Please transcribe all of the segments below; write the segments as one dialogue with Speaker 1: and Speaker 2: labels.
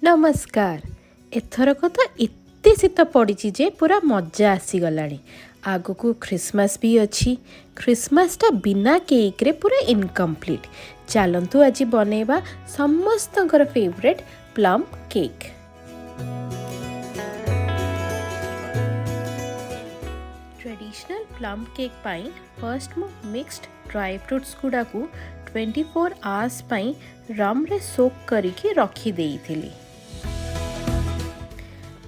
Speaker 1: नमस्कार। एथरक तो एते शीत पड़ी जे पूरा मजा आसीगलाणी। आगको क्रिसमस भी अच्छी। क्रिसमसटा बिना केक रे पूरा इनकम्प्लीट। चलतु आज बनैबा समस्तଙ୍କର favourite plum cake. Traditional plum cake पाई फर्स्ट मु मिक्स्ड ड्राई फ्रूट्स गुडा को 24 आवर्स पाई रम रे सोक करिकी रखी देइथिली।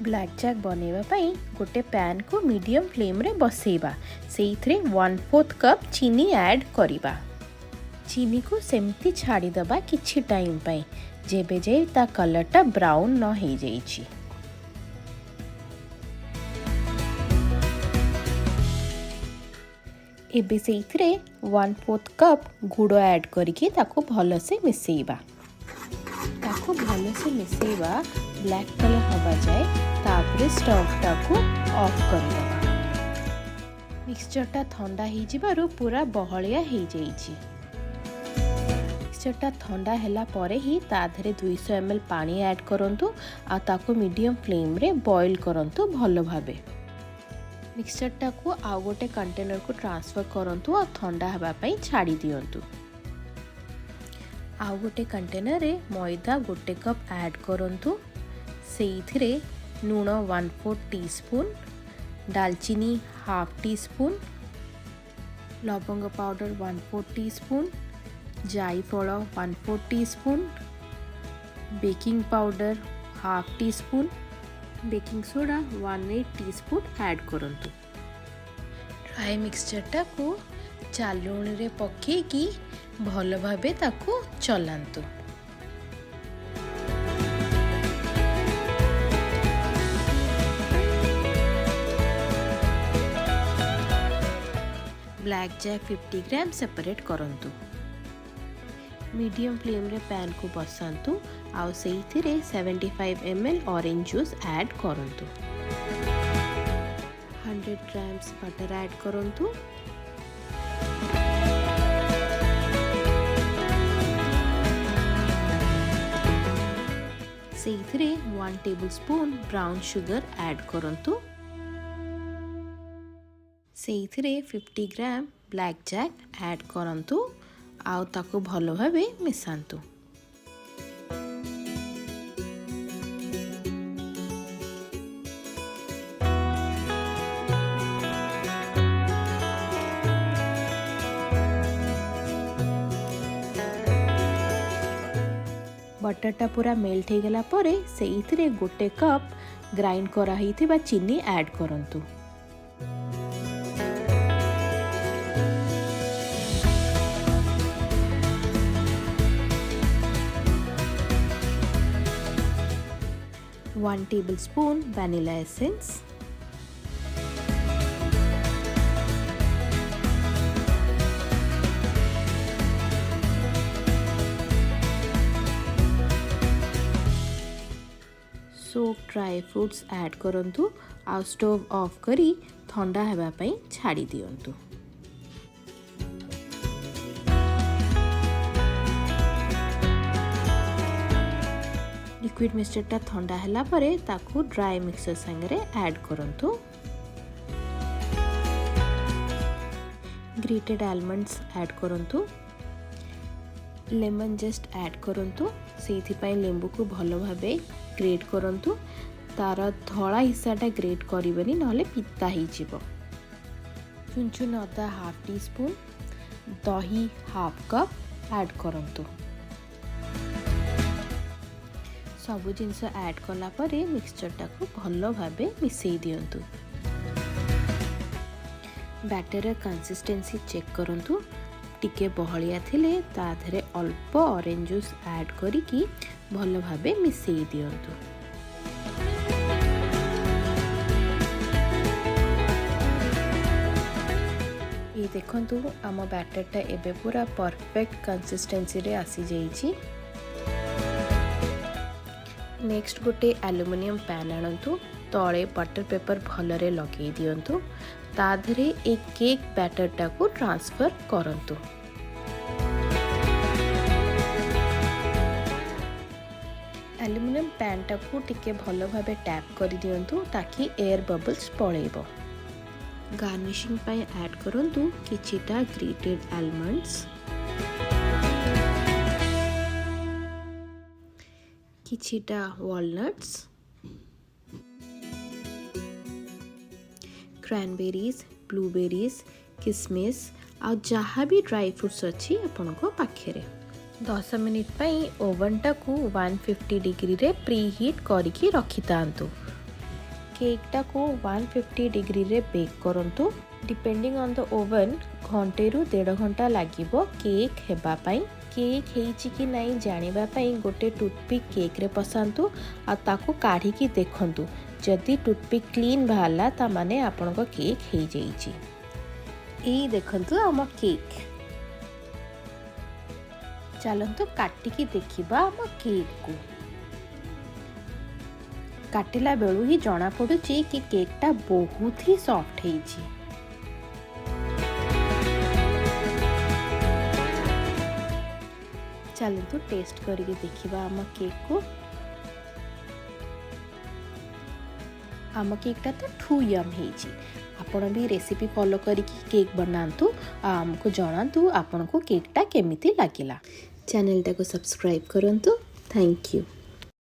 Speaker 1: ब्लैक जैक बनैबा पाई गोटे पैन को मीडियम फ्लेम रे बसैबा। सेइथरे 1/4 कप चीनी ऐड करिबा। चीनी को सेमती छाड़ी दबा किछि टाइम पाई जेबे जे ता कलरटा ब्राउन न हो जाइछि। एबे सेइथरे 1/4 कप गुड़ ऐड करिके ताको भलो से मिसेइबा। ताको भलो से मिसेइबा ब्लैक कलर हवा जाए तापरे स्टोवटा को ऑफ करदेबा। मिक्सचरटा ठंडा हो जिबारु पूरा बहलिया हो जाइछि। मिक्सचरटा ठंडा हैला परे ही ताधरे 200 ml पानी ऐड करंतु आ ताको मीडियम फ्लेम रे बॉईल करंतु भलो भाबे। मिक्सचरटा को आउ गोटे कंटेनर को ट्रांसफर करंतु आ ठंडा हवा पई छाड़ी दियंतु। आउ गोटे कंटेनर रे मैदा गोटे कप ऐड करंतु। सेइथिरे लूण 1/4 टीस्पून, दालचीनी हाफ टी स्पून, लवंग पाउडर 1/4 टीस्पून, जायफल 1/4 teaspoon, baking powder half tea spoon, baking soda 1/8 teaspoon add करंतु। ड्राई मिक्सचरटा को चालुणी रे पकेकी भलो भाबे ताको चलांतु। ब्लैक जैक 50 ग्राम सेपरेट करंतु। मीडियम फ्लेम रे पैन को बसांतु आउ सेइथिरे 75 ml ऑरेंज जूस ऐड करंतु। 100 ग्राम्स बटर ऐड करंतु। सेइथिरे 1 टेबलस्पून ब्राउन शुगर ऐड करंतु। सेइथिरे 50 ग्राम ब्लैक जैक ऐड करंतु आउ ताको भलो भाबे मिसांतु। बटरटा पूरा मेल्ट हो गला परे सेइथिरे गोटे कप ग्राइंड करा हिथिबा चीनी ऐड करंतु। वन टेबलस्पून वैनिला एसेंस, सोक ड्राई फ्रूट्स ऐड करंतु आ स्टोव ऑफ करी ठंडा हेबा पई छाड़ी दियंतु। लिक्विड मिक्सचरटा ठंडा हैला परे ताकू ड्राई मिक्सचर संगे ऐड करंतु। ग्रेटेड आलमंड्स ऐड करंतु। लेमन जस्ट ऐड करंतु। सेथि पई लेंबू को भलो भाबे ग्रेट करंतु। तार धला हिस्साटा ग्रेट करिबेनी नहले पिता ही जिवो। चुनचुन अदा हाफ टी स्पून, दही हाफ कप ऐड करंतु। सबु जिनस ऐड कला परे मिक्सचरटा को भलो भाबे मिसई दियंतु। बैटर कंसिस्टेंसी चेक करंतु। टिके बहलिया थिले ताधरे अल्प ऑरेंज जूस ऐड करिकी भलो भाबे मिसई दियंतु। ये देखंतु आम बैटरटा एबे पूरा परफेक्ट कंसिस्टेंसी रे आसी जाइछि। नेक्स्ट गोटे एल्युमिनियम पैन आणंतु। तले बटर पेपर भलरे लगे दियंतु। ताधरे एक केक बैटरटा को ट्रांसफर करंतु। एल्युमिनियम पैन टाको टिके भल भाबे टैप कर दियंतु ताकि एयर बबल्स पळेबो। गार्निशिंग पाई ऐड करंतु किछिटा ग्रेटेड आलमंड्स, किछिटा वॉलनट्स, क्रैनबेरीज, ब्लूबेरीज, किसमिस आ जहाँ भी ड्राई फ्रूट्स अच्छी आपण को पाखे 10 मिनिट पाई ओवन टाकू 150 डिग्री रे प्री हीट करके रखी तांतु। केक टाकू 150 डिग्री रे बेक करंतु। डिपेंडिंग ऑन द ओवन घंटे रु 1.5 घंटा लागिबो केक हेबा पाई। केक हेइची कि नहीं जानिबा पाई गोटे टूथपिक केक रे पसांतु आ ताकू काढ़ी की देखंतु। जदि टूथपिक क्लीन बाहरला ता माने आपन को केक हेइ जाईची। एई देखंतु आम केक। चलंतु काटिकी देखिबा आम केक को। काटिला बेलू ही जना पड़ुची कि केकटा बहुत ही सॉफ्ट हेइची। चलंतु टेस्ट करके देखिबा आम केक को। आम केकटा तो ठू यम हेइची। आपण भी रेसिपी फॉलो करिकी केक बनातु आ हमको जणातु आपन को केकटा केमिति लागिला। चैनल टाको सब्सक्राइब करंतु। Thank you.